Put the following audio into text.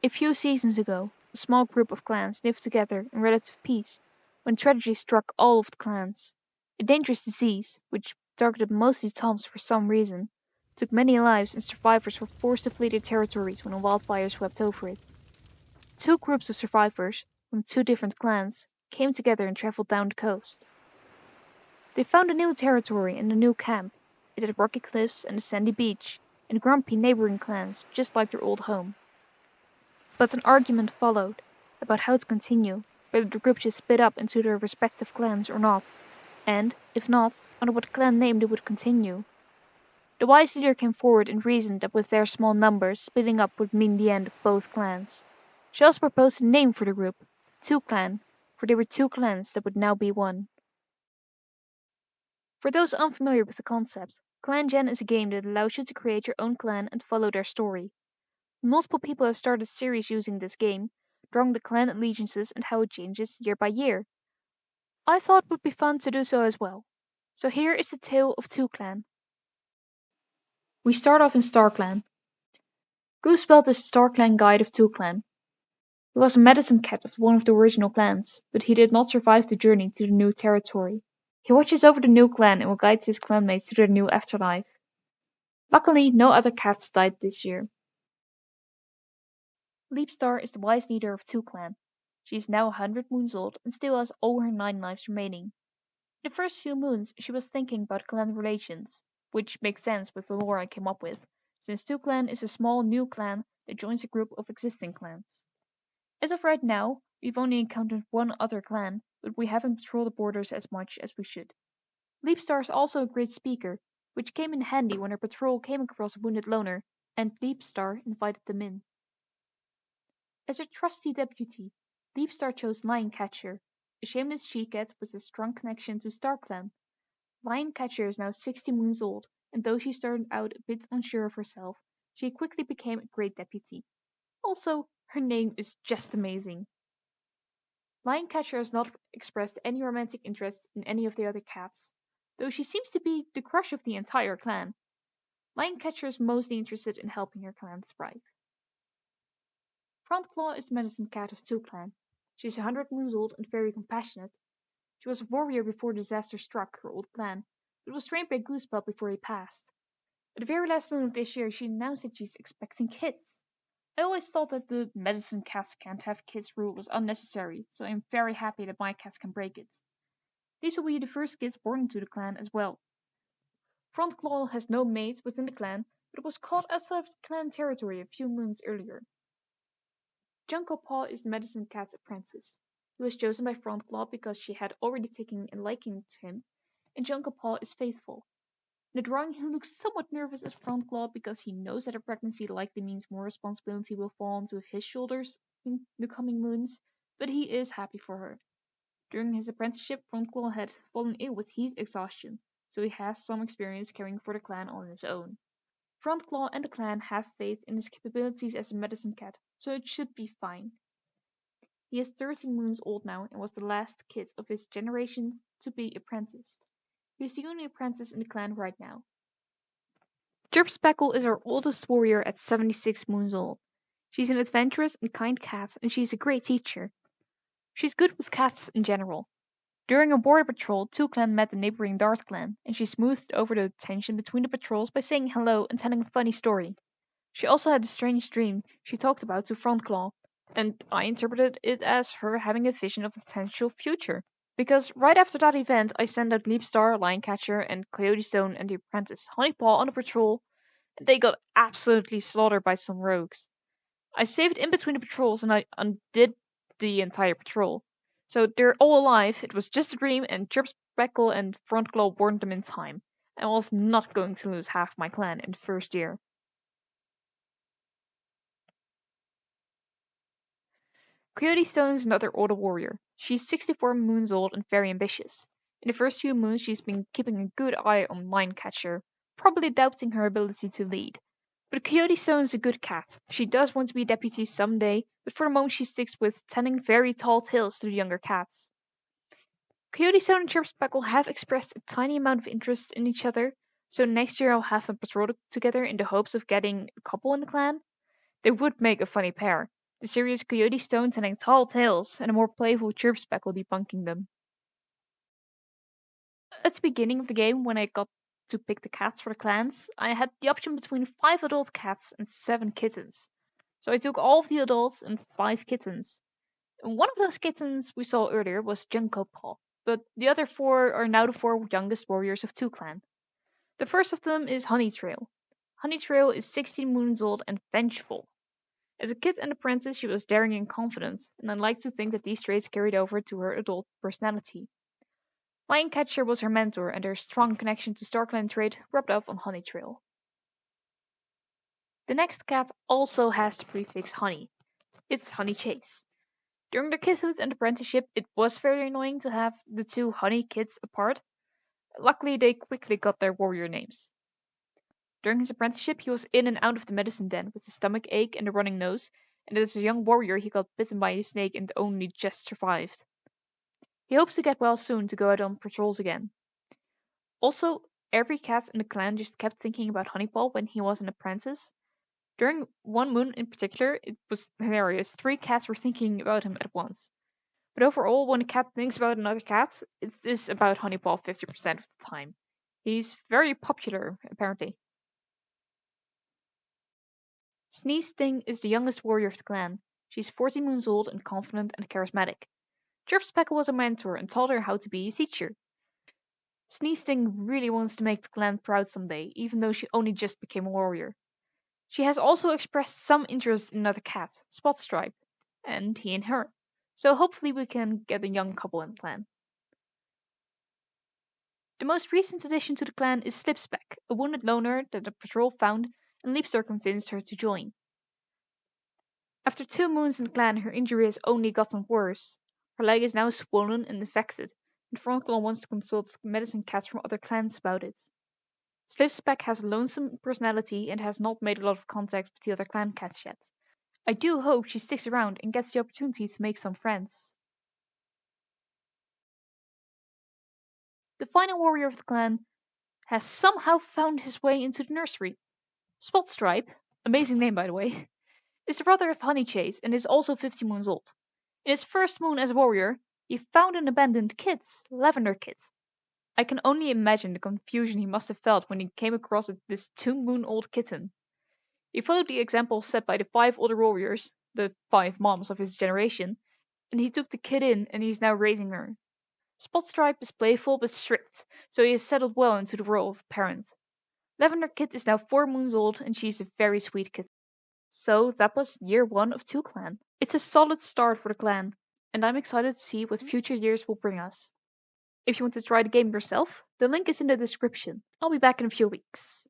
A few seasons ago, a small group of clans lived together in relative peace when tragedy struck all of the clans. A dangerous disease, which targeted mostly Toms for some reason, took many lives and survivors were forced to flee their territories when a wildfire swept over it. Two groups of survivors, from two different clans, came together and traveled down the coast. They found a new territory and a new camp. It had rocky cliffs and a sandy beach, and grumpy neighboring clans just like their old home. But an argument followed about how to continue, whether the group should split up into their respective clans or not, and, if not, under what clan name they would continue. The wise leader came forward and reasoned that with their small numbers, splitting up would mean the end of both clans. She also proposed a name for the group, TwoClan, for they were two clans that would now be one. For those unfamiliar with the concept, ClanGen is a game that allows you to create your own clan and follow their story. Multiple people have started series using this game, drawing the clan allegiances and how it changes year by year. I thought it would be fun to do so as well. So here is the tale of TwoClan. We start off in StarClan. Goosebelt is the StarClan guide of TwoClan. He was a medicine cat of one of the original clans, but he did not survive the journey to the new territory. He watches over the new clan and will guide his clanmates to their new afterlife. Luckily, no other cats died this year. Leapstar is the wise leader of TwoClan. She is now 100 moons old and still has all her 9 lives remaining. In the first few moons, she was thinking about clan relations, which makes sense with the lore I came up with, since TwoClan is a small new clan that joins a group of existing clans. As of right now, we've only encountered one other clan, but we haven't patrolled the borders as much as we should. Leapstar is also a great speaker, which came in handy when her patrol came across a wounded loner, and Leapstar invited them in. As her trusty deputy, Leapstar chose Lioncatcher, a shameless she-cat with a strong connection to StarClan. Lioncatcher is now 60 moons old, and though she started out a bit unsure of herself, she quickly became a great deputy. Also, her name is just amazing. Lioncatcher has not expressed any romantic interest in any of the other cats, though she seems to be the crush of the entire clan. Lioncatcher is mostly interested in helping her clan thrive. Frontclaw is the medicine cat of TwoClan. She is 100 moons old and very compassionate. She was a warrior before disaster struck her old clan, but was trained by Goosebelt before he passed. At the very last moon of this year, she announced that she's expecting kids. I always thought that the medicine cats can't have kids rule was unnecessary, so I'm very happy that my cats can break it. These will be the first kids born into the clan as well. Frontclaw has no mates within the clan, but was caught outside of clan territory a few moons earlier. Junklepaw is the medicine cat's apprentice. He was chosen by Frontclaw because she had already taken a liking to him, and Junklepaw is faithful. In the drawing, he looks somewhat nervous as Frontclaw because he knows that a pregnancy likely means more responsibility will fall onto his shoulders in the coming moons, but he is happy for her. During his apprenticeship, Frontclaw had fallen ill with heat exhaustion, so he has some experience caring for the clan on his own. Frontclaw and the clan have faith in his capabilities as a medicine cat, so it should be fine. He is 13 moons old now and was the last kid of his generation to be apprenticed. He is the only apprentice in the clan right now. Chirpspeckle is our oldest warrior at 76 moons old. She's an adventurous and kind cat, and she's a great teacher. She's good with cats in general. During a border patrol, TwoClan met the neighboring Darth clan, and she smoothed over the tension between the patrols by saying hello and telling a funny story. She also had a strange dream she talked about to Frontclaw, and I interpreted it as her having a vision of a potential future. Because right after that event, I sent out Leapstar, Lioncatcher, and Coyote Stone and the apprentice Honeypaw on a patrol, and they got absolutely slaughtered by some rogues. I saved in between the patrols and I undid the entire patrol. So they're all alive, it was just a dream, and Chirpspeckle and Frontclaw warned them in time. I was not going to lose half my clan in the first year. Coyote Stone is another older warrior. She's 64 moons old and very ambitious. In the first few moons, she's been keeping a good eye on Lioncatcher, probably doubting her ability to lead. But Coyote Stone is a good cat. She does want to be deputy someday, but for the moment she sticks with telling very tall tales to the younger cats. Coyote Stone and Chirpspeckle have expressed a tiny amount of interest in each other, so next year I'll have them patrol together in the hopes of getting a couple in the clan. They would make a funny pair. the serious coyote stone telling tall tales, and a more playful chirp speckle debunking them. At the beginning of the game, when I got to pick the cats for the clans, I had the option between 5 adult cats and 7 kittens. So I took all of the adults and 5 kittens. And one of those kittens we saw earlier was Junko Paw, but the other 4 are now the 4 youngest warriors of TwoClan. The first of them is Honeytrail. Honeytrail is 16 moons old and vengeful. As a kid and apprentice, she was daring and confident, and I like to think that these traits carried over to her adult personality. Lioncatcher was her mentor, and her strong connection to StarClan trait rubbed off on Honeytrail. The next cat also has the prefix Honey. It's Honeychase. During their kidhood and apprenticeship, it was very annoying to have the 2 Honey kids apart. Luckily, they quickly got their warrior names. During his apprenticeship, he was in and out of the medicine den with a stomach ache and a running nose, and as a young warrior, he got bitten by a snake and only just survived. He hopes to get well soon to go out on patrols again. Also, every cat in the clan just kept thinking about Honeypaw when he was an apprentice. During one moon in particular, it was hilarious. 3 cats were thinking about him at once. But overall, when a cat thinks about another cat, it is about Honeypaw 50% of the time. He's very popular, apparently. Sneeze Sting is the youngest warrior of the clan. She's 14 moons old and confident and charismatic. Chirp Speckle was a mentor and taught her how to be a teacher. Sneeze Sting really wants to make the clan proud someday, even though she only just became a warrior. She has also expressed some interest in another cat, Spotstripe, and he in her. So hopefully we can get a young couple in the clan. The most recent addition to the clan is Slipspeck, a wounded loner that the patrol found and Leapstar convinced her to join. After 2 moons in the clan, her injury has only gotten worse. Her leg is now swollen and infected, and Frontclaw wants to consult medicine cats from other clans about it. Slipspeck has a lonesome personality and has not made a lot of contact with the other clan cats yet. I do hope she sticks around and gets the opportunity to make some friends. The final warrior of the clan has somehow found his way into the nursery. Spotstripe, amazing name by the way, is the brother of Honeychase and is also 50 moons old. In his first moon as a warrior, he found an abandoned kit, Lavender Kit. I can only imagine the confusion he must have felt when he came across this 2-moon-old kitten. He followed the example set by the 5 older warriors, the 5 moms of his generation, and he took the kid in and he's now raising her. Spotstripe is playful but strict, so he has settled well into the role of parent. Lavender Kit is now 4 moons old and she's a very sweet kitten. So that was year 1 of TwoClan. It's a solid start for the clan, and I'm excited to see what future years will bring us. If you want to try the game yourself, the link is in the description. I'll be back in a few weeks.